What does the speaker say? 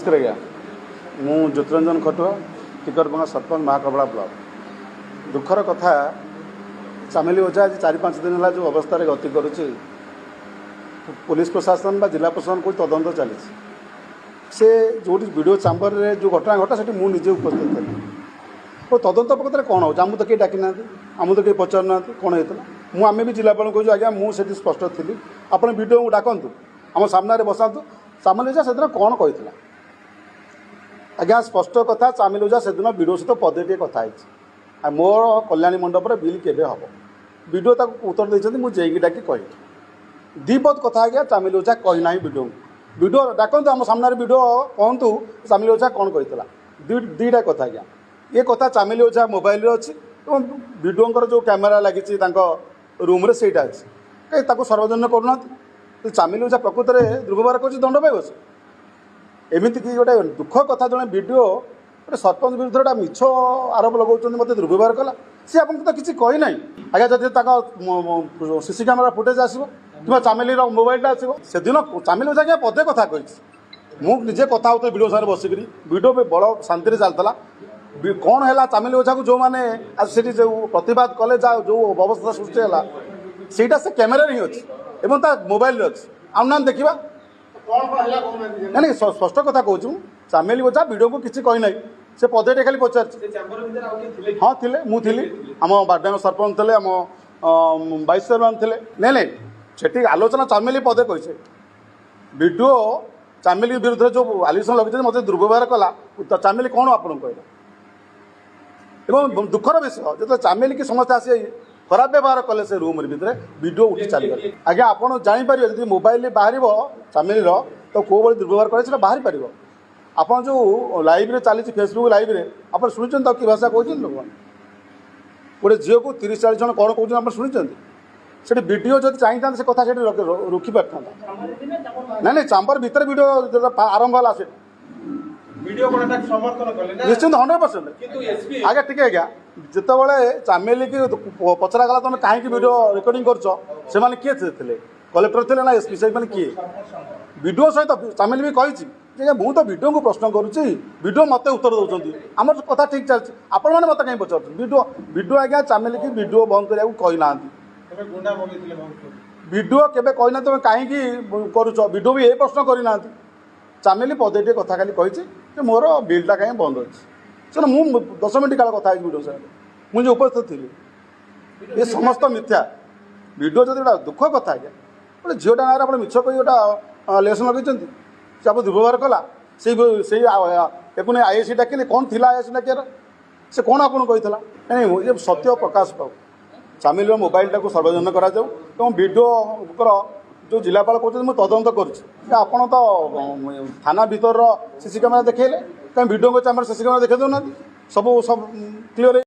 गया मु ज्योतिरंजन खटुआ टिकरबंगा सरपंच महाकबला ब्लॉक दुखर कथा चामेली ओझा आज 4-5 दिन है जो अवस्था गति करुच्ची पुलिस प्रशासन बा जिला प्रशासन को तदंत चली से जो वीडियो चैम्बर रे जो घटना घटा से मुझे उपस्थित थी तो तदंत प्रकृत कौन हो आमको तो कहीं डाकी ना आमको तो कहीं पचार ना कौन होता मुझे भी जिलापाल कहूँ आज्ञा मुझे स्पष्ट थी आप वीडियो को डाकतु आम सामने बसातु चामेली ओझा से कौन कही आज्ञा स्पष्ट कथा चामेली ओझा से वीडियो सहित पदे टे कथा मोर कल्याणी मंडप बिल केबे हम वीडियो तक उत्तर देते मुझे डाकी कही दीपद कथा आज्ञा चामेली ओझा कही ना वीडियो डाकतु आम सामने वीडियो कहतु चामेली ओझा कौन कही दीटा कथा आज्ञा ये कथा चामेली ओझा मोबाइल अच्छी वीडियो जो कैमेरा लगी रूम से अच्छी कहीं सर्वजन करना चामेली ओझा प्रकृत में दुर्व्यवहार कर दंड पाइब से एमती कि गोटे दुख कथा जो वीडियो गोटे सरपंच विरुद्ध गोटे मिछ आरोप लगाऊँ मत दुर्व्यवहार कला सी आप तो किसी कही ना आज्ञा जब सीसी कैमेरा फुटेज आसो कि चामेली मोबाइल आसो से दिन चामेली ओझा पदे कथा कही मुझे कथा होता वीडियो सारे बसिक वीडियो बड़ शांति चलता कौन है चामेली ओझा को जो मैंने आज से जो प्रतिवाद कले जो अवस्था सृष्टि है ସେଇଟା से कैमेरा ही अच्छी एवं मोबाइल अच्छी आम देखा नहीं स्पष्ट कथा कहूँ चामेली ओझा वीडियो को किसी कही ना से पदेटे खाली पचार हाँ थी मुझे आम बारडांग सरपंच थे आम वाइस चेयरमैन थे नहीं से आलोचना चामेली पदे कही वीडियो चामेली विरुद्ध जो आलिगेशन लगे मत दुर्व्यवहार कला चामेली कौन आपन कहला एवं दुखर विषय जो चामेली की समस्या आसी खराब व्यवहार कले से रूम भितर वीडियो उठी चली आज्ञा आपड़ जापर जब मोबाइल बाहर चामेली तो कौ भाई दुर्व्यवहार करे बाहर पार आप जो लाइव चली फेसबुक लाइव आप शुणी कि भाषा कहते लोक गोटे झील को 30-40 जन कौन कहते आप शुणी से वीडियो जो चाहिए से कथा रोकी पार ना चाम्बर भीतर वीडियो आरंभ है से निश्चिंत 100% आगे ठीक है जिते चामेली की पचरा गला तुम कहीं वीडियो रिकॉर्डिंग कर किए थे कलेक्टर थे ना एसपी से किए वीडियो सहित चामेली भी कही मुझे तो वीडियो को प्रश्न करुच्ची वीडियो मत उत्तर दौरान आम कथा ठीक चलती आपण मैंने मत कहीं पचार वीडियो आज्ञा चामेली की वीडियो बंद करने कही ना वीडियो केवे कही ना तुम कहीं करुच वीडियो भी ये प्रश्न करना चामेली पदेटे कथा खाली कही मोर बिलटा कहीं बंद अच्छी चलो मुझे 10 मिनट काल कथा वीडियो सर मुझे उपस्थित थी ये समस्त मिथ्या वीडियो जो गोटा दुख कथा आज्ञा गोटे झीटा ना आप मिछ कही गोटा लेसन लगे आप दुर्व्यवहार कला से आईएससी डाकिले कौन थी आईएससी डाकियार से कौन आपको कही नहीं ये सत्य प्रकाश पाऊ चामेली मोबाइल टाक सर्वजन कराऊ वीडियो जो जिलापाल कहते मुझे तदंत करुँच तो थाना भीतर सीसी कैमेरा देखले कहीं वीडियो को चैम्बर सीसी कैमेरा देखे देना सब क्लीयर